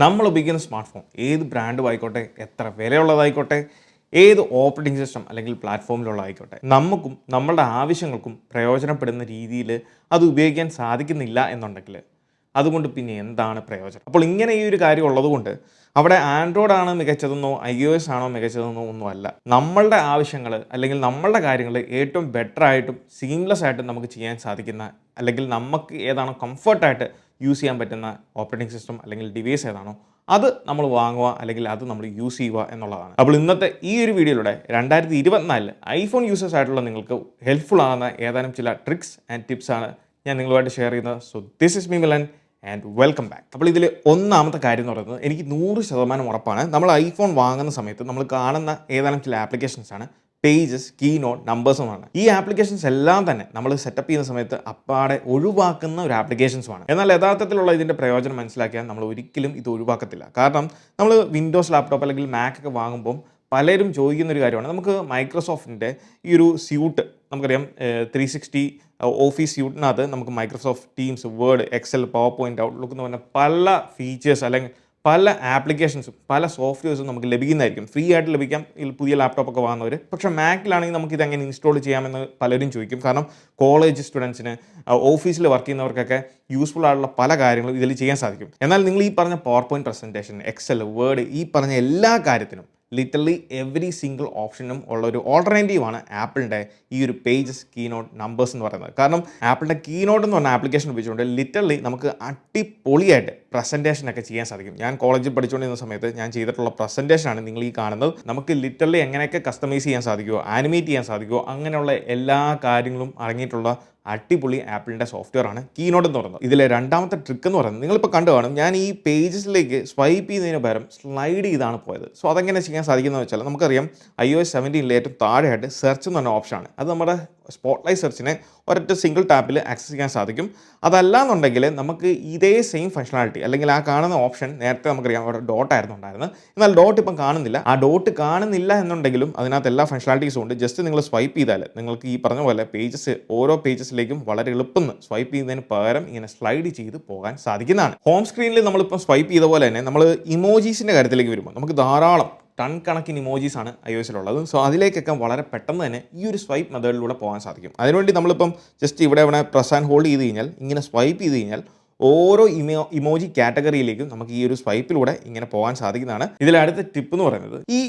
നമ്മൾ ഉപയോഗിക്കുന്ന smart phone ഏത് ബ്രാൻഡും ആയിക്കോട്ടെ, എത്ര വിലയുള്ളതായിക്കോട്ടെ, ഏത് ഓപ്പറേറ്റിംഗ് സിസ്റ്റം അല്ലെങ്കിൽ പ്ലാറ്റ്ഫോമിലുള്ളതായിക്കോട്ടെ, നമുക്കും നമ്മളുടെ ആവശ്യങ്ങൾക്കും പ്രയോജനപ്പെടുന്ന രീതിയിൽ അത് ഉപയോഗിക്കാൻ സാധിക്കുന്നില്ല എന്നുണ്ടെങ്കിൽ അതുകൊണ്ട് പിന്നെ എന്താണ് പ്രയോജനം? അപ്പോൾ ഇങ്ങനെ ഈ ഒരു കാര്യം ഉള്ളതുകൊണ്ട് അവിടെ ആൻഡ്രോയിഡ് ആണ് മികച്ചതെന്നോ iOS ആണോ മികച്ചതെന്നോ ഒന്നുമല്ല. നമ്മളുടെ ആവശ്യങ്ങൾ അല്ലെങ്കിൽ നമ്മളുടെ കാര്യങ്ങൾ ഏറ്റവും ബെറ്റർ ആയിട്ടും സീംലെസ് ആയിട്ടും നമുക്ക് ചെയ്യാൻ സാധിക്കുന്ന, അല്ലെങ്കിൽ നമുക്ക് ഏതാണോ കംഫർട്ടായിട്ട് യൂസ് ചെയ്യാൻ പറ്റുന്ന ഓപ്പറേറ്റിംഗ് സിസ്റ്റം അല്ലെങ്കിൽ ഡിവൈസ് ഏതാണോ അത് നമ്മൾ വാങ്ങുക അല്ലെങ്കിൽ അത് നമ്മൾ യൂസ് ചെയ്യുക എന്നുള്ളതാണ്. അപ്പോൾ ഇന്നത്തെ ഈ ഒരു വീഡിയോയിലൂടെ 2024 ഐഫോൺ യൂസേഴ്സ് ആയിട്ടുള്ള നിങ്ങൾക്ക് ഹെൽപ്ഫുൾ ആകുന്ന ഏതാനും ചില ട്രിക്സ് ആൻഡ് ടിപ്സ് ആണ് ഞാൻ നിങ്ങളുമായിട്ട് ഷെയർ ചെയ്യുന്നത്. So this is me Milan and welcome back. അപ്പോൾ ഇതിൽ ഒന്നാമത്തെ കാര്യം എന്ന് പറയുന്നത് എനിക്ക് 100% ഉറപ്പാണ്, നമ്മൾ ഐഫോൺ വാങ്ങുന്ന സമയത്ത് നമ്മൾ കാണുന്ന ഏതാനും ചില ആപ്ലിക്കേഷൻസ് ആണ് പേജസ്, കീനോട്ട്, നമ്പേഴ്സുമാണ്. ഈ ആപ്ലിക്കേഷൻസ് എല്ലാം തന്നെ നമ്മൾ സെറ്റപ്പ് ചെയ്യുന്ന സമയത്ത് അപ്പാടെ ഒഴിവാക്കുന്ന ഒരു ആപ്ലിക്കേഷൻസുമാണ്. എന്നാൽ യഥാർത്ഥത്തിലുള്ള ഇതിൻ്റെ പ്രയോജനം മനസ്സിലാക്കിയാൽ നമ്മൾ ഒരിക്കലും ഇത് ഒഴിവാക്കത്തില്ല. കാരണം നമ്മൾ വിൻഡോസ് ലാപ്ടോപ്പ് അല്ലെങ്കിൽ മാക് ഒക്കെ വാങ്ങുമ്പം പലരും ചോദിക്കുന്ന ഒരു കാര്യമാണ്, നമുക്ക് മൈക്രോസോഫ്റ്റിൻ്റെ ഈ ഒരു സ്യൂട്ട് നമുക്കറിയാം, 360 ഓഫീസ് സ്യൂട്ടിനകത്ത് നമുക്ക് Microsoft Teams, Word, Excel, PowerPoint, Outlook എന്ന് പറഞ്ഞ പല ഫീച്ചേഴ്സ് അല്ലെങ്കിൽ പല ആപ്ലിക്കേഷൻസും പല സോഫ്റ്റ്വെയർസും നമുക്ക് ലഭിക്കുന്നതായിരിക്കും. ഫ്രീ ആയിട്ട് ലഭിക്കാം പുതിയ ലാപ്ടോപ്പൊക്കെ വാങ്ങുന്നവർ. പക്ഷേ മാക്കിലാണെങ്കിൽ നമുക്ക് ഇതെങ്ങനെ ഇൻസ്റ്റാൾ ചെയ്യാമെന്ന് പലരും ചോദിക്കും. കാരണം കോളേജ് സ്റ്റുഡൻസിന്, ഓഫീസിൽ വർക്ക് ചെയ്യുന്നവർക്കൊക്കെ യൂസ്ഫുൾ ആയിട്ടുള്ള പല കാര്യങ്ങളും ഇതിൽ ചെയ്യാൻ സാധിക്കും. എന്നാൽ നിങ്ങൾ ഈ പറഞ്ഞ PowerPoint presentation, Excel, Word, ഈ പറഞ്ഞ എല്ലാ കാര്യത്തിനും ലിറ്ററലി എവറി സിംഗിൾ ഓപ്ഷനും ഉള്ള ഒരു ഓൾട്ടർനേറ്റീവാണ് ആപ്പിളിൻ്റെ ഈ ഒരു പേജസ്, കീനോട്ട്, നമ്പേഴ്സ് എന്ന് പറയുന്നത്. കാരണം ആപ്പിളിൻ്റെ കീനോട്ട് എന്ന് പറഞ്ഞ ആപ്ലിക്കേഷൻ ഉപയോഗിച്ചുകൊണ്ട് ലിറ്ററലി നമുക്ക് അടിപൊളിയായിട്ട് പ്രസൻറ്റേഷനൊക്കെ ചെയ്യാൻ സാധിക്കും. ഞാൻ കോളേജിൽ പഠിച്ചുകൊണ്ടിരുന്ന സമയത്ത് ഞാൻ ചെയ്തിട്ടുള്ള പ്രസൻറ്റേഷനാണ് നിങ്ങൾ ഈ കാണുന്നത്. നമുക്ക് ലിറ്ററലി എങ്ങനെയൊക്കെ കസ്റ്റമൈസ് ചെയ്യാൻ സാധിക്കുമോ, ആനിമേറ്റ് ചെയ്യാൻ സാധിക്കുമോ, അങ്ങനെയുള്ള എല്ലാ കാര്യങ്ങളും അടങ്ങിയിട്ടുള്ള അടിപൊളി ആപ്പിളിൻ്റെ സോഫ്റ്റ്വെയർ ആണ് കീനോട്ട് എന്ന് പറയുന്നത്. ഇതിലെ രണ്ടാമത്തെ ട്രിക്ക് എന്ന് പറയുന്നത് നിങ്ങളിപ്പോൾ കണ്ടു കാണും, ഞാൻ ഈ പേജസിലേക്ക് സ്വൈപ്പ് ചെയ്യുന്നതിന് പകരം സ്ലൈഡ് ചെയ്താണ് പോയത്. സോ അതെങ്ങനെ ചെയ്യാൻ സാധിക്കുന്നത് വെച്ചാൽ നമുക്കറിയാം iOS 17 ഏറ്റവും താഴെയായിട്ട് സെർച്ച് എന്ന് പറഞ്ഞ ഓപ്ഷനാണ്. അത് നമ്മുടെ സ്പോട്ട്ലൈറ്റ് സെർച്ചിനെ ഒരൊറ്റ സിംഗിൾ ടാപ്പിൽ ആക്സസ് ചെയ്യാൻ സാധിക്കും. അതല്ലാന്നുണ്ടെങ്കിൽ നമുക്ക് ഇതേ സെയിം ഫംഗ്ഷനാലിറ്റി അല്ലെങ്കിൽ ആ കാണുന്ന ഓപ്ഷൻ നേരത്തെ നമുക്കറിയാം അവിടെ ഡോട്ട് ആയിരുന്നു ഉണ്ടായിരുന്നത്, എന്നാൽ ഡോട്ട് ഇപ്പം കാണുന്നില്ല. ആ ഡോട്ട് കാണുന്നില്ല എന്നുണ്ടെങ്കിലും അതിനകത്ത് എല്ലാ ഫംഗ്ഷനാലിറ്റീസും ഉണ്ട്. ജസ്റ്റ് നിങ്ങൾ സ്വൈപ്പ് ചെയ്താൽ നിങ്ങൾക്ക് ഈ പറഞ്ഞ പോലെ ഓരോ പേജസിലേക്കും വളരെ എളുപ്പം സ്വൈപ്പ് ചെയ്യുന്നതിന് പകരം ഇങ്ങനെ സ്ലൈഡ് ചെയ്ത് പോകാൻ സാധിക്കുന്നതാണ്. ഹോം സ്ക്രീനിൽ നമ്മളിപ്പം സ്വൈപ്പ് ചെയ്ത പോലെ തന്നെ നമ്മൾ ഇമോജീസിൻ്റെ കാര്യത്തിലേക്ക് വരുമ്പോൾ നമുക്ക് ധാരാളം ടൺ കണക്കിന് ഇമോജീസ് ആണ് iOSിലുള്ളത്. സോ അതിലേക്കൊക്കെ വളരെ പെട്ടെന്ന് തന്നെ ഈ ഒരു സ്വൈപ്പ് മെത്തേഡിലൂടെ പോകാൻ സാധിക്കും. അതിനുവേണ്ടി നമ്മളിപ്പം ജസ്റ്റ് ഇവിടെ പ്രസ് ആൻഡ് ഹോൾഡ് ചെയ്ത് കഴിഞ്ഞാൽ, ഇങ്ങനെ സ്വൈപ്പ് ചെയ്ത് കഴിഞ്ഞാൽ ഓരോ ഇമോജി കാറ്റഗറിയിലേക്കും നമുക്ക് ഈ ഒരു സ്വൈപ്പിലൂടെ ഇങ്ങനെ പോകാൻ സാധിക്കുന്നതാണ്. ഇതിൽ അടുത്ത ടിപ്പ് എന്ന് പറയുന്നത് ഈ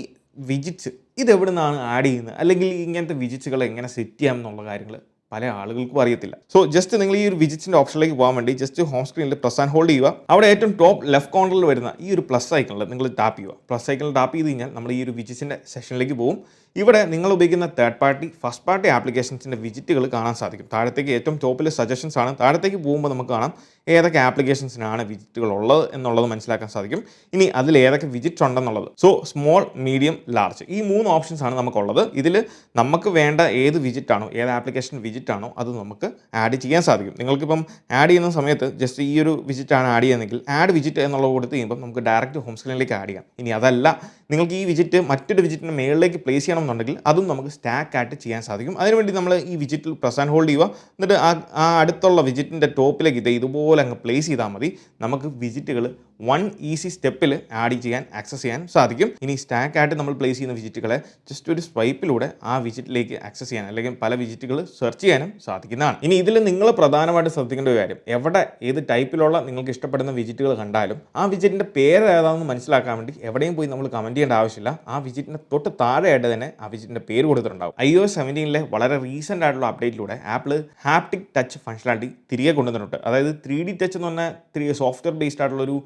വിജിറ്റ്സ് ഇതെവിടെ നിന്നാണ് ആഡ് ചെയ്യുന്നത്, അല്ലെങ്കിൽ ഇങ്ങനത്തെ വിജിറ്റ്സുകൾ എങ്ങനെ സെറ്റ് ചെയ്യാം എന്നുള്ള കാര്യങ്ങൾ പല ആളുകൾക്കും അറിയത്തില്ല. സോ ജസ്റ്റ് നിങ്ങൾ ഈ ഒരു വിജിറ്റ്സിൻ്റെ ഓപ്ഷനിലേക്ക് പോകാൻ വേണ്ടി ജസ്റ്റ് ഹോം സ്ക്രീനിൽ പ്രസ് ആൻഡ് ഹോൾഡ് ചെയ്യുക. അവിടെ ഏറ്റവും ടോപ്പ് ലെഫ്റ്റ് കോർണറിൽ വരുന്ന ഈ ഒരു പ്ലസ് ഐക്കണിൽ നിങ്ങൾ ടാപ്പ് ചെയ്യുക. പ്ലസ് ഐക്കണിൽ ടാപ്പ് ചെയ്ത് കഴിഞ്ഞാൽ നമ്മൾ ഈ ഒരു വിജിറ്റ്സിൻ്റെ സെഷനിലേക്ക് പോകും. ഇവിടെ നിങ്ങൾ ഉപയോഗിക്കുന്ന തേർഡ് പാർട്ടി, ഫസ്റ്റ് പാർട്ടി ആപ്ലിക്കേഷൻസിൻ്റെ വിജിറ്റുകൾ കാണാൻ സാധിക്കും. താഴത്തേക്ക് ഏറ്റവും ടോപ്പിൽ സജഷൻസ് ആണ്. താഴത്തേക്ക് പോകുമ്പോൾ നമുക്ക് കാണാം ഏതൊക്കെ ആപ്ലിക്കേഷൻസിനാണ് വിജിറ്റുകൾ ഉള്ളത് എന്നുള്ളത് മനസ്സിലാക്കാൻ സാധിക്കും. ഇനി അതിൽ ഏതൊക്കെ വിജിറ്റ്സ് ഉണ്ടെന്നുള്ളത്. സോ സ്മോൾ, മീഡിയം, ലാർജ് ഈ 3 ഓപ്ഷൻസ് ആണ് നമുക്കുള്ളത്. ഇതിൽ നമുക്ക് വേണ്ട ഏത് വിജിറ്റാണോ, ഏത് ആപ്ലിക്കേഷൻ വിജിറ്റാണോ അത് നമുക്ക് ആഡ് ചെയ്യാൻ സാധിക്കും. നിങ്ങൾക്കിപ്പം ആഡ് ചെയ്യുന്ന സമയത്ത് ജസ്റ്റ് ഈ ഒരു വിജിറ്റാണ് ആഡ് ചെയ്യുന്നതെങ്കിൽ ആഡ് വിജിറ്റ് എന്നുള്ളത് കൊടുത്ത് കഴിയുമ്പോൾ നമുക്ക് ഡയറക്റ്റ് ഹോം സ്ക്രീനിലേക്ക് ആഡ് ചെയ്യാം. ഇനി അതല്ല നിങ്ങൾക്ക് ഈ വിജിറ്റ് മറ്റൊരു വിജിറ്റിൻ്റെ മേളിലേക്ക് പ്ലേസ് ചെയ്യണം എന്നുണ്ടെങ്കിൽ അതും നമുക്ക് സ്റ്റാക്ക് ആയിട്ട് ചെയ്യാൻ സാധിക്കും. അതിനുവേണ്ടി നമ്മൾ ഈ വിജിറ്റിൽ പ്രസ് ആൻഡ് ഹോൾഡ് ചെയ്യുക. എന്നിട്ട് ആ അടുത്തുള്ള വിജിറ്റിൻ്റെ ടോപ്പിലേക്ക് ഇതുപോലെ അങ്ങ് പ്ലേസ് ചെയ്താൽ മതി. നമുക്ക് വിജിറ്റുകൾ 1 ഈസി സ്റ്റെപ്പിൽ ആഡ് ചെയ്യാൻ, ആക്സസ് ചെയ്യാൻ സാധിക്കും. ഇനി സ്റ്റാക്ക് ആയിട്ട് നമ്മൾ പ്ലേസ് ചെയ്യുന്ന വിജിറ്റുകളെ ജസ്റ്റ് ഒരു സ്വൈപ്പിലൂടെ ആ വിജിറ്റിലേക്ക് ആക്സസ് ചെയ്യാൻ അല്ലെങ്കിൽ പല വിജിറ്റുകൾ സെർച്ച് ചെയ്യാനും സാധിക്കുന്നതാണ്. ഇനി ഇതിൽ നിങ്ങൾ പ്രധാനമായിട്ട് ശ്രദ്ധിക്കേണ്ട ഒരു കാര്യം, എവിടെ ഏത് ടൈപ്പിലുള്ള നിങ്ങൾക്ക് ഇഷ്ടപ്പെടുന്ന വിജിറ്റുകൾ കണ്ടാലും ആ വിജിറ്റിൻ്റെ പേര് ഏതാണെന്ന് മനസ്സിലാക്കാൻ വേണ്ടി എവിടെയും പോയി നമ്മൾ കമൻറ്റ് ചെയ്യേണ്ട ആവശ്യമില്ല. ആ വിജിറ്റിൻ്റെ തൊട്ട് താഴെയായിട്ട് തന്നെ ആ വിജിറ്റിൻ്റെ പേര് കൊടുത്തിട്ടുണ്ടാവും. iOS 17 വളരെ റീസെൻ്റ് ആയിട്ടുള്ള അപ്ഡേറ്റിലൂടെ ആപ്പിൾ ഹാപ്റ്റിക് ടച്ച് ഫംഗ്ഷനാലിറ്റി തിരികെ കൊണ്ടുവന്നിട്ടുണ്ട്. അതായത് 3D ടച്ച് എന്ന് പറഞ്ഞാൽ സോഫ്റ്റ്വെയർ ബേസ്ഡ് ആയിട്ടുള്ളൊരു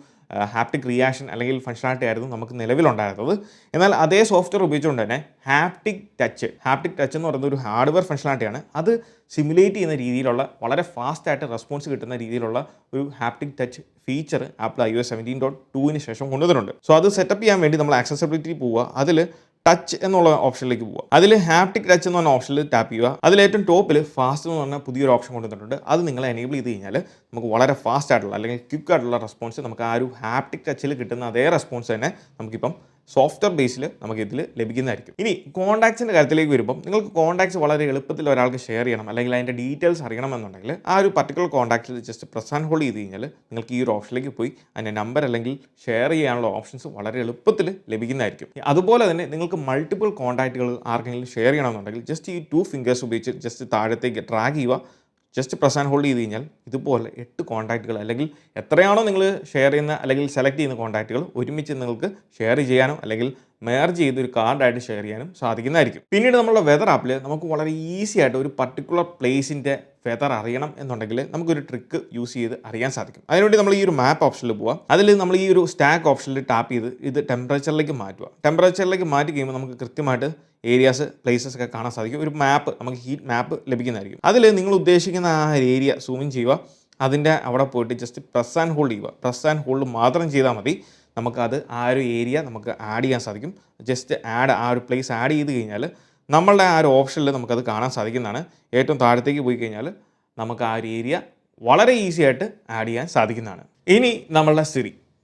ഹാപ്റ്റിക് റിയാക്ഷൻ അല്ലെങ്കിൽ ഫംഗ്ഷനാലിറ്റി ആയിരുന്നു നമുക്ക് നിലവിലുണ്ടായിരുന്നത്. എന്നാൽ അതേ സോഫ്റ്റ്വെയർ ഉപയോഗിച്ചുകൊണ്ട് തന്നെ ഹാപ്റ്റിക് ടച്ച് എന്ന് പറയുന്ന ഒരു ഹാർഡ്വെയർ ഫംഗ്ഷനാലിറ്റിയാണ്. അത് സിമുലേറ്റ് ചെയ്യുന്ന രീതിയിലുള്ള വളരെ ഫാസ്റ്റായിട്ട് റെസ്പോൺസ് കിട്ടുന്ന രീതിയിലുള്ള ഒരു haptic touch feature apple iOS 17.2 ശേഷം കൊണ്ടുവന്നിട്ടുണ്ട്. സോ അത് സെറ്റപ്പ് ചെയ്യാൻ വേണ്ടി നമ്മൾ ആക്സസിബിലിറ്റി പോവുക. അതിൽ ടച്ച് എന്നുള്ള ഓപ്ഷനിലേക്ക് പോവുക. അതിൽ ഹാപ്റ്റിക് ടച്ച് എന്ന് പറഞ്ഞ ഓപ്ഷനിൽ ടാപ്പ് ചെയ്യുക. അതിലേറ്റവും ടോപ്പിൽ ഫാസ്റ്റ് എന്ന് പറഞ്ഞാൽ പുതിയൊരു ഓപ്ഷൻ കൊണ്ടുവന്നിട്ടുണ്ട്. അത് നിങ്ങൾ എനേബിൾ ചെയ്ത് കഴിഞ്ഞാൽ നമുക്ക് വളരെ ഫാസ്റ്റ് ആയിട്ടുള്ള അല്ലെങ്കിൽ ക്വിക്ക് ആയിട്ടുള്ള റെസ്പോൺസ് നമുക്ക് ആ ഒരു ഹാപ്റ്റിക് ടച്ചിൽ കിട്ടുന്ന അതേ റെസ്പോൺസ് തന്നെ നമുക്കിപ്പം സോഫ്റ്റ്വെയർ ബേസിൽ നമുക്ക് ഇതിൽ ലഭിക്കുന്നതായിരിക്കും. ഇനി കോൺടാക്ട്സിൻ്റെ കാര്യത്തിലേക്ക് വരുമ്പോൾ നിങ്ങൾക്ക് കോൺടാക്ട്സ് വളരെ എളുപ്പത്തിൽ ഒരാൾക്ക് ഷെയർ ചെയ്യണം അല്ലെങ്കിൽ അതിൻ്റെ ഡീറ്റെയിൽസ് അറിയണമെന്നുണ്ടെങ്കിൽ ആ ഒരു പർട്ടിക്കുലർ കോൺടാക്റ്റിൽ ജസ്റ്റ് പ്രസ് ആൻഡ് ഹോൾഡ് ചെയ്ത് കഴിഞ്ഞാൽ നിങ്ങൾക്ക് ഈ ഒരു ഓപ്ഷനിലേക്ക് പോയി അതിൻ്റെ നമ്പർ അല്ലെങ്കിൽ ഷെയർ ചെയ്യാനുള്ള ഓപ്ഷൻസ് വളരെ എളുപ്പത്തിൽ ലഭിക്കുന്നതായിരിക്കും. അതുപോലെ തന്നെ നിങ്ങൾക്ക് മൾട്ടിപ്പിൾ കോൺടാക്റ്റുകൾ ആർക്കെങ്കിലും ഷെയർ ചെയ്യണമെന്നുണ്ടെങ്കിൽ ജസ്റ്റ് ഈ 2 ഫിംഗേഴ്സ് ഉപയോഗിച്ച് ജസ്റ്റ് താഴത്തേക്ക് ഡ്രാഗ് ചെയ്യുക. ജസ്റ്റ് പ്രസ് ആൻഡ് ഹോൾഡ് ചെയ്ത് കഴിഞ്ഞാൽ ഇതുപോലെ 8 കോൺടാക്റ്റുകൾ അല്ലെങ്കിൽ എത്രയാണോ നിങ്ങൾ ഷെയർ ചെയ്യുന്ന അല്ലെങ്കിൽ സെലക്ട് ചെയ്യുന്ന കോൺടാക്റ്റുകൾ ഒരുമിച്ച് നിങ്ങൾക്ക് ഷെയർ ചെയ്യാനോ അല്ലെങ്കിൽ മെർജ് ചെയ്ത് ഒരു കാർഡായിട്ട് ഷെയർ ചെയ്യാനും സാധിക്കുന്നതായിരിക്കും. പിന്നീട് നമ്മളുടെ വെതർ ആപ്പിൽ നമുക്ക് വളരെ ഈസി ആയിട്ട് ഒരു പർട്ടിക്കുലർ പ്ലേസിൻ്റെ വെതർ അറിയണം എന്നുണ്ടെങ്കിൽ നമുക്കൊരു ട്രിക്ക് യൂസ് ചെയ്ത് അറിയാൻ സാധിക്കും. അതിനുവേണ്ടി നമ്മൾ ഈ ഒരു മാപ്പ് ഓപ്ഷനിൽ പോവുക. അതിൽ നമ്മൾ ഈ ഒരു സ്റ്റാക്ക് ഓപ്ഷനിൽ ടാപ്പ് ചെയ്ത് ഇത് ടെമ്പറേച്ചറിലേക്ക് മാറ്റുക. ടെമ്പറേച്ചറിലേക്ക് മാറ്റി കഴിയുമ്പോൾ നമുക്ക് കൃത്യമായിട്ട് ഏരിയാസ് പ്ലേസസ് ഒക്കെ കാണാൻ സാധിക്കും. ഒരു മാപ്പ് നമുക്ക് ഹീറ്റ് മാപ്പ് ലഭിക്കുന്നതായിരിക്കും. അതിൽ നിങ്ങൾ ഉദ്ദേശിക്കുന്ന ആ ഏരിയ സൂം ഇൻ ചെയ്യുക. അതിൻ്റെ അവിടെ പോയിട്ട് ജസ്റ്റ് പ്രസ് ആൻഡ് ഹോൾഡ് ചെയ്യുക. പ്രസ് ആൻഡ് ഹോൾഡ് മാത്രം ചെയ്താൽ മതി. നമുക്കത് ആ ഒരു ഏരിയ നമുക്ക് ആഡ് ചെയ്യാൻ സാധിക്കും. ജസ്റ്റ് ആ ഒരു പ്ലേസ് ആഡ് ചെയ്ത് കഴിഞ്ഞാൽ നമ്മളുടെ ആ ഒരു ഓപ്ഷനിൽ നമുക്കത് കാണാൻ സാധിക്കുന്നതാണ്. ഏറ്റവും താഴത്തേക്ക് പോയി കഴിഞ്ഞാൽ നമുക്ക് ആ ഒരു ഏരിയ വളരെ ഈസി ആയിട്ട് ആഡ് ചെയ്യാൻ സാധിക്കുന്നതാണ്. ഇനി നമ്മളുടെ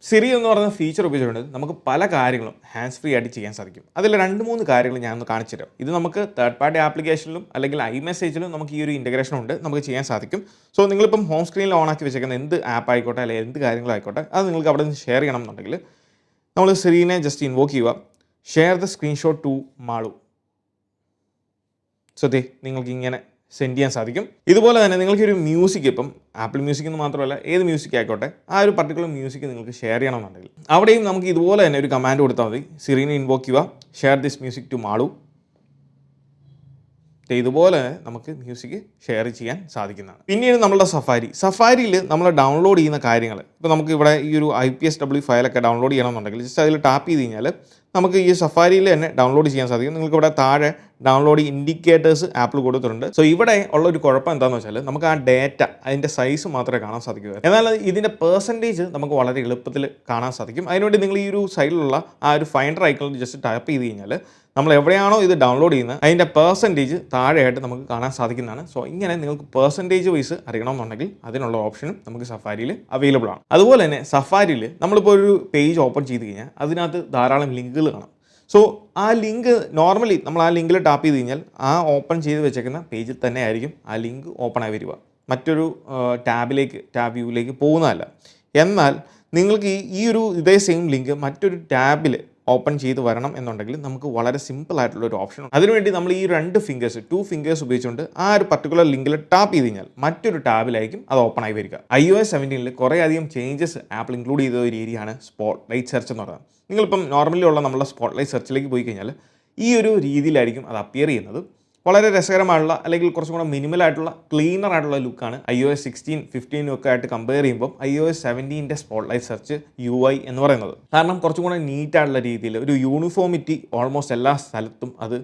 സിറി എന്ന് പറയുന്ന ഫീച്ചർ ഉപയോഗിച്ചുകൊണ്ട് നമുക്ക് പല കാര്യങ്ങളും ഹാൻഡ്സ് ഫ്രീ ആയിട്ട് ചെയ്യാൻ സാധിക്കും. അതിൽ 2-3 കാര്യങ്ങൾ ഞാനൊന്ന് കാണിച്ചു തരാം. ഇത് നമുക്ക് തേർഡ് പാർട്ടി ആപ്ലിക്കേഷനിലും അല്ലെങ്കിൽ iMessageലും നമുക്ക് ഈ ഒരു ഇൻ്റഗ്രേഷൻ ഉണ്ട്, നമുക്ക് ചെയ്യാൻ സാധിക്കും. സോ നിങ്ങളിപ്പം ഹോം സ്ക്രീനിൽ ഓൺ ആക്കി വെച്ചേക്കുന്ന എന്ത് ആപ്പ് ആയിക്കോട്ടെ അല്ലെങ്കിൽ എന്ത് കാര്യങ്ങളായിക്കോട്ടെ അത് നിങ്ങൾക്ക് അവിടെ നിന്ന് ഷെയർ ചെയ്യണം എന്നുണ്ടെങ്കിൽ നമ്മൾ സിറിനെ ജസ്റ്റ് ഇൻവോക്ക് ചെയ്യുക. Share the screenshot to Malu. So നിങ്ങൾക്ക് ഇങ്ങനെ സെൻഡ് ചെയ്യാൻ സാധിക്കും. ഇതുപോലെ തന്നെ നിങ്ങൾക്ക് ഒരു മ്യൂസിക്, ഇപ്പം ആപ്പിൾ മ്യൂസിക് എന്ന് മാത്രമല്ല ഏത് മ്യൂസിക് ആയിക്കോട്ടെ ആ ഒരു പർട്ടിക്കുലർ മ്യൂസിക് നിങ്ങൾക്ക് ഷെയർ ചെയ്യണമെന്നുണ്ടെങ്കിൽ അവിടെയും നമുക്ക് ഇതുപോലെ തന്നെ ഒരു കമാൻഡ് കൊടുത്താൽ മതി. സിറിനെ ഇൻവോക്ക് ചെയ്യുക, share this music to Malu. ഇതുപോലെ നമുക്ക് മ്യൂസിക് ഷെയർ ചെയ്യാൻ സാധിക്കുന്നതാണ്. പിന്നീട് നമ്മളുടെ സഫാരിയിൽ നമ്മൾ ഡൗൺലോഡ് ചെയ്യുന്ന കാര്യങ്ങൾ, ഇപ്പോൾ നമുക്ക് ഇവിടെ ഈ ഒരു IPSW ഫയലൊക്കെ ഡൗൺലോഡ് ചെയ്യണമെന്നുണ്ടെങ്കിൽ ജസ്റ്റ് അതിൽ ടാപ്പ് ചെയ്ത് കഴിഞ്ഞാൽ നമുക്ക് ഈ സഫാരിയിൽ തന്നെ ഡൗൺലോഡ് ചെയ്യാൻ സാധിക്കും. നിങ്ങൾക്ക് ഇവിടെ താഴെ ഡൗൺലോഡ് ഇൻഡിക്കേറ്റേഴ്സ് ആപ്പിൽ കൊടുത്തിട്ടുണ്ട്. സോ ഇവിടെ ഉള്ള ഒരു കുഴപ്പം എന്താണെന്ന് വെച്ചാൽ നമുക്ക് ആ ഡേറ്റ അതിൻ്റെ സൈസ് മാത്രമേ കാണാൻ സാധിക്കൂ. എന്നാൽ ഇതിൻ്റെ പെർസെൻറ്റേജ് നമുക്ക് വളരെ എളുപ്പത്തിൽ കാണാൻ സാധിക്കും. അതിനുവേണ്ടി നിങ്ങൾ ഈ ഒരു സൈഡിലുള്ള ആ ഒരു ഫൈൻഡർ ഐക്കണിൽ ജസ്റ്റ് ടാപ്പ് ചെയ്ത് കഴിഞ്ഞാൽ നമ്മൾ എവിടെയാണോ ഇത് ഡൗൺലോഡ് ചെയ്യുന്നത് അതിൻ്റെ പെർസെൻറ്റേജ് താഴെയായിട്ട് നമുക്ക് കാണാൻ സാധിക്കുന്നതാണ്. സോ ഇങ്ങനെ നിങ്ങൾക്ക് പെർസെൻറ്റേജ് വൈസ് അറിയണമെന്നുണ്ടെങ്കിൽ അതിനുള്ള ഓപ്ഷനും നമുക്ക് സഫാരിയിൽ അവൈലബിൾ ആണ്. അതുപോലെ തന്നെ സഫാരിയിൽ നമ്മളിപ്പോൾ ഒരു പേജ് ഓപ്പൺ ചെയ്ത് കഴിഞ്ഞാൽ അതിനകത്ത് ധാരാളം ലിങ്കുകൾ കാണാം. സോ ആ ലിങ്ക് നോർമലി നമ്മൾ ആ ലിങ്കിൽ ടാപ്പ് ചെയ്ത് കഴിഞ്ഞാൽ ആ ഓപ്പൺ ചെയ്ത് വെച്ചേക്കുന്ന പേജിൽ തന്നെ ആയിരിക്കും ആ ലിങ്ക് ഓപ്പൺ ആയി വരിക. മറ്റൊരു ടാബ് വ്യൂവിലേക്ക് പോകുന്നതല്ല. എന്നാൽ നിങ്ങൾക്ക് ഈ ഒരു ഇതേ സെയിം ലിങ്ക് മറ്റൊരു ടാബിൽ ഓപ്പൺ ചെയ്ത് വരണം എന്നുണ്ടെങ്കിൽ നമുക്ക് വളരെ സിമ്പിൾ ആയിട്ടുള്ള ഒരു ഓപ്ഷൻ ഉണ്ട്. അതിനുവേണ്ടി നമ്മൾ ഈ 2 ഫിംഗേഴ്സ് ഉപയോഗിച്ചുകൊണ്ട് ആ ഒരു പർട്ടിക്കുലർ ലിങ്കിൽ ടാപ്പ് ചെയ്ത് കഴിഞ്ഞാൽ മറ്റൊരു ടാബിലായിരിക്കും അത് ഓപ്പൺ ആയി വരിക. iOS 17 കുറേ അധികം ചേഞ്ചസ് ആപ്പിൾ ഇൻക്ലൂഡ് ചെയ്ത ഒരു ഏരിയയാണ് സ്പോട്ട്ലൈറ്റ് സെർച്ച് എന്ന് പറയുന്നത്. നിങ്ങളിപ്പം നോർമലി ഉള്ള നമ്മളുടെ സ്പോട്ട്ലൈറ്റ് സെർച്ചിലേക്ക് പോയി കഴിഞ്ഞാൽ ഈ ഒരു രീതിയിലായിരിക്കും അത് അപ്പിയർ ചെയ്യുന്നത്. വളരെ രസകരമായിട്ടുള്ള അല്ലെങ്കിൽ കുറച്ചും കൂടെ മിനിമലായിട്ടുള്ള ക്ലീനർ ആയിട്ടുള്ള ലുക്കാണ് iOS 16, 15 ഒക്കെ ആയിട്ട് കമ്പയർ ചെയ്യുമ്പോൾ iOS 17ൻ്റെ സ്പോട്ട്ലൈറ്റ് സെർച്ച് UI എന്ന് പറയുന്നത്. കാരണം കുറച്ചും കൂടെ നീറ്റായിട്ടുള്ള രീതിയിൽ ഒരു യൂണിഫോമിറ്റി ഓൾമോസ്റ്റ് എല്ലാ സ്ഥലത്തും അത്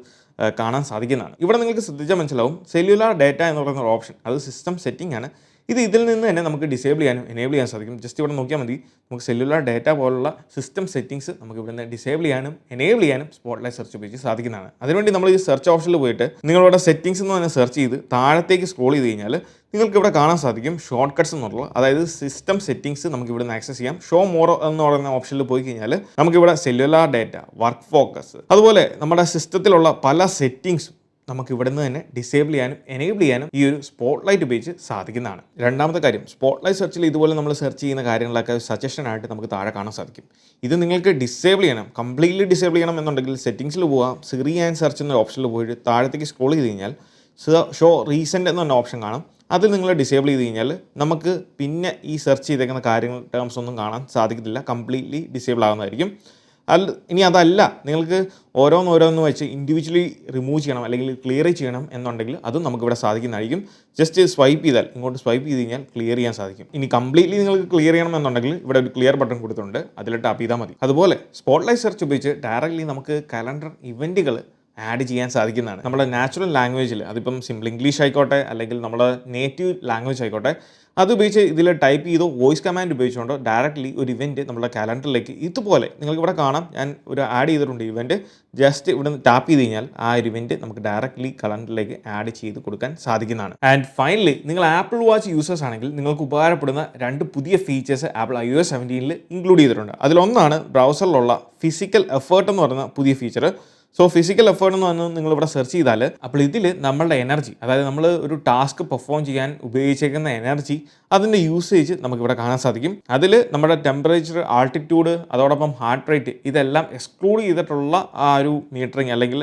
കാണാൻ സാധിക്കുന്നതാണ്. ഇവിടെ നിങ്ങൾക്ക് ശ്രദ്ധിച്ചാൽ മനസ്സിലാവും സെല്ലുലാർ ഡേറ്റ എന്ന് പറയുന്ന ഒരു ഓപ്ഷൻ, അത് സിസ്റ്റം സെറ്റിംഗ് ആണ്. ഇതിൽ നിന്ന് തന്നെ നമുക്ക് ഡിസേബിൾ ചെയ്യാനും എനേബിൾ ചെയ്യാൻ സാധിക്കും. ജസ്റ്റ് ഇവിടെ നോക്കിയാൽ മതി. നമുക്ക് സെല്ലുലാർ ഡേറ്റ പോലുള്ള സിസ്റ്റം സെറ്റിംഗ്സ് നമുക്ക് ഇവിടെ നിന്ന് ഡിസേബിൾ ചെയ്യാനും എനേബിൾ ചെയ്യാനും സ്പോട്ട്ലൈറ്റ് സെർച്ച് ഉപയോഗിച്ച് സാധിക്കുന്നതാണ്. അതിനുവേണ്ടി നമ്മൾ ഈ സെർച്ച് ഓപ്ഷനിൽ പോയിട്ട് നിങ്ങളുടെ സെറ്റിംഗ്സ് എന്ന് തന്നെ സെർച്ച് ചെയ്ത് താഴത്തേക്ക് സ്ക്രോൾ ചെയ്ത് കഴിഞ്ഞാൽ നിങ്ങൾക്ക് ഇവിടെ കാണാൻ സാധിക്കും ഷോർട്ട് കട്ട്സ് എന്നുള്ളത്. അതായത് സിസ്റ്റം സെറ്റിംഗ്സ് നമുക്ക് ഇവിടെ നിന്ന് ആക്സസ് ചെയ്യാം. ഷോ മോർ എന്ന് പറയുന്ന ഓപ്ഷനിൽ പോയി കഴിഞ്ഞാൽ നമുക്കിവിടെ സെല്ലുലാർ ഡേറ്റ, വർക്ക് ഫോക്കസ്, അതുപോലെ നമ്മുടെ സിസ്റ്റത്തിലുള്ള പല സെറ്റിംഗ്സും നമുക്ക് ഇവിടെ നിന്ന് തന്നെ ഡിസേബിൾ ചെയ്യാനും എനേബിൾ ചെയ്യാനും ഈ ഒരു സ്പോട്ട്ലൈറ്റ് ഉപയോഗിച്ച് സാധിക്കുന്നതാണ്. രണ്ടാമത്തെ കാര്യം, സ്പോട്ട്ലൈറ്റ് സെർച്ചിൽ ഇതുപോലെ നമ്മൾ സെർച്ച് ചെയ്യുന്ന കാര്യങ്ങളൊക്കെ സജഷൻ ആയിട്ട് നമുക്ക് താഴെ കാണാൻ സാധിക്കും. ഇത് നിങ്ങൾക്ക് ഡിസേബിൾ ചെയ്യണം, കംപ്ലീറ്റ്ലി ഡിസേബിൾ ചെയ്യണം എന്നുണ്ടെങ്കിൽ സെറ്റിംഗ്സിൽ പോകാം. സിറി ആൻഡ് സെർച്ച് എന്ന ഓപ്ഷനിൽ പോയിട്ട് താഴത്തേക്ക് സ്ക്രോൾ ചെയ്ത് കഴിഞ്ഞാൽ ഷോ റീസെൻ്റ് എന്ന് പറഞ്ഞ ഓപ്ഷൻ കാണാം. അതിൽ നിങ്ങൾ ഡിസേബിൾ ചെയ്ത് കഴിഞ്ഞാൽ നമുക്ക് പിന്നെ ഈ സെർച്ച് ചെയ്തേക്കുന്ന കാര്യങ്ങൾ ടേംസ് ഒന്നും കാണാൻ സാധിക്കത്തില്ല, കംപ്ലീറ്റ്ലി ഡിസേബിൾ ആകുന്നതായിരിക്കും. ഇനി അതല്ല, നിങ്ങൾക്ക് ഓരോന്ന് വെച്ച് ഇൻഡിവിജ്വലി റിമൂവ് ചെയ്യണം അല്ലെങ്കിൽ ക്ലിയർ ചെയ്യണം എന്നുണ്ടെങ്കിൽ അതും നമുക്കിവിടെ സാധിക്കുന്നതായിരിക്കും. ജസ്റ്റ് സ്വൈപ്പ് ചെയ്താൽ ഇങ്ങോട്ട് സ്വൈപ്പ് ചെയ്ത് കഴിഞ്ഞാൽ ക്ലിയർ ചെയ്യാൻ സാധിക്കും. ഇനി കംപ്ലീറ്റ്ലി നിങ്ങൾക്ക് ക്ലിയർ ചെയ്യണം എന്നുണ്ടെങ്കിൽ ഇവിടെ ഒരു ക്ലിയർ ബട്ടൺ കൊടുത്തിട്ടുണ്ട്, അതിൽ ടാപ്പ് ചെയ്താൽ മതി. അതുപോലെ സ്പോട്ട്ലൈറ്റ് സെർച്ച് ഉപയോഗിച്ച് ഡയറക്റ്റ്ലി നമുക്ക് കലണ്ടർ ഇവൻറ്റുകൾ ആഡ് ചെയ്യാൻ സാധിക്കുന്നതാണ്. നമ്മുടെ നാച്ചുറൽ ലാംഗ്വേജിൽ, അതിപ്പം സിമ്പിൾ ഇംഗ്ലീഷ് ആയിക്കോട്ടെ അല്ലെങ്കിൽ നമ്മുടെ നേറ്റീവ് ലാംഗ്വേജ് ആയിക്കോട്ടെ, അത് ഉപയോഗിച്ച് ഇതിൽ ടൈപ്പ് ചെയ്തോ വോയിസ് കമാൻഡ് ഉപയോഗിച്ചുകൊണ്ടോ ഡയറക്റ്റ്ലി ഒരു ഇവൻറ്റ് നമ്മുടെ കാലണ്ടറിലേക്ക് ഇതുപോലെ നിങ്ങൾക്ക് ഇവിടെ കാണാം. ഞാൻ ഒരു ആഡ് ചെയ്തിട്ടുണ്ട് ഇവൻറ്റ്. ജസ്റ്റ് ഇവിടെ നിന്ന് ടാപ്പ് ചെയ്ത് കഴിഞ്ഞാൽ ആ ഒരു ഇവൻറ്റ് നമുക്ക് ഡയറക്റ്റ്ലി കലണ്ടറിലേക്ക് ആഡ് ചെയ്ത് കൊടുക്കാൻ സാധിക്കുന്നതാണ്. ആൻഡ് ഫൈനലി നിങ്ങൾ ആപ്പിൾ വാച്ച് യൂസേഴ്സ് ആണെങ്കിൽ നിങ്ങൾക്ക് ഉപകാരപ്പെടുന്ന 2 പുതിയ ഫീച്ചേഴ്സ് ആപ്പിൾ iOS 17 ഇൻക്ലൂഡ് ചെയ്തിട്ടുണ്ട്. അതിലൊന്നാണ് ബ്രൗസറിലുള്ള ഫിസിക്കൽ എഫേർട്ട് എന്ന് പറയുന്ന പുതിയ ഫീച്ചർ. സോ ഫിസിക്കൽ എഫേർട്ട് എന്ന് പറഞ്ഞാൽ നിങ്ങളിവിടെ സെർച്ച് ചെയ്താൽ അപ്പോൾ ഇതിൽ നമ്മളുടെ എനർജി, അതായത് നമ്മൾ ഒരു ടാസ്ക് പെർഫോം ചെയ്യാൻ ഉപയോഗിച്ചേക്കുന്ന എനർജി, അതിൻ്റെ യൂസേജ് നമുക്കിവിടെ കാണാൻ സാധിക്കും. അതിൽ നമ്മുടെ ടെമ്പറേച്ചർ, ആൾട്ടിറ്റ്യൂഡ്, അതോടൊപ്പം ഹാർട്ട് റേറ്റ് ഇതെല്ലാം എക്സ്ക്ലൂഡ് ചെയ്തിട്ടുള്ള ആ ഒരു മീറ്ററിങ് അല്ലെങ്കിൽ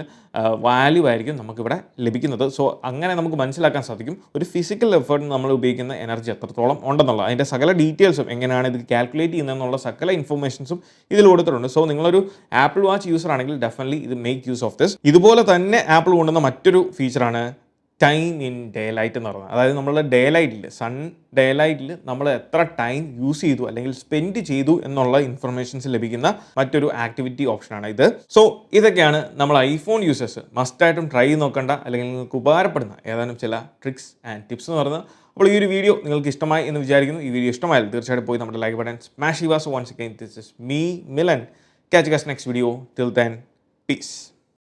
വാല്യൂ ആയിരിക്കും നമുക്കിവിടെ ലഭിക്കുന്നത്. സോ അങ്ങനെ നമുക്ക് മനസ്സിലാക്കാൻ സാധിക്കും ഒരു ഫിസിക്കൽ എഫേർട്ടിന് നമ്മൾ ഉപയോഗിക്കുന്ന എനർജി എത്രത്തോളം ഉണ്ടെന്നുള്ളത്. അതിൻ്റെ സകല ഡീറ്റെയിൽസും എങ്ങനെയാണ് ഇത് കാൽക്കുലേറ്റ് ചെയ്യുന്നതെന്നുള്ള സകല ഇൻഫർമേഷൻസും ഇതിൽ കൊടുത്തിട്ടുണ്ട്. സോ നിങ്ങളൊരു ആപ്പിൾ വാച്ച് യൂസർ ആണെങ്കിൽ ഡെഫിനറ്റ്ലി ഇത് മേക്ക് യൂസ് ഓഫ് ദിസ്. ഇതുപോലെ തന്നെ ആപ്പിൾ കൊണ്ടുവന്ന മറ്റൊരു ഫീച്ചറാണ് ടൈം ഇൻ ഡേ ലൈറ്റ് എന്ന് പറയുന്നത്. അതായത് നമ്മളുടെ ഡേ ലൈറ്റിൽ, സൺ ഡേ ലൈറ്റിൽ നമ്മൾ എത്ര ടൈം യൂസ് ചെയ്തു അല്ലെങ്കിൽ സ്പെൻഡ് ചെയ്തു എന്നുള്ള ഇൻഫർമേഷൻസ് ലഭിക്കുന്ന മറ്റൊരു ആക്ടിവിറ്റി ഓപ്ഷനാണ് ഇത്. സോ ഇതൊക്കെയാണ് നമ്മൾ ഐഫോൺ യൂസേഴ്സ് മസ്റ്റായിട്ടും ട്രൈ ചെയ്ത് നോക്കേണ്ട അല്ലെങ്കിൽ നിങ്ങൾക്ക് ഉപകാരപ്പെടുന്ന ഏതാനും ചില ട്രിക്സ് ആൻഡ് ടിപ്സ് എന്ന് പറയുന്നത്. അപ്പോൾ ഈ ഒരു വീഡിയോ നിങ്ങൾക്ക് ഇഷ്ടമായി എന്ന് വിചാരിക്കുന്നു. ഈ വീഡിയോ ഇഷ്ടമായാലും തീർച്ചയായിട്ടും പോയി നമ്മുടെ ലൈക്ക് ബട്ടൺ സ്മാഷ് ചെയ്യുക. So once again this is me Milan. Catch you guys next video. Till then, peace.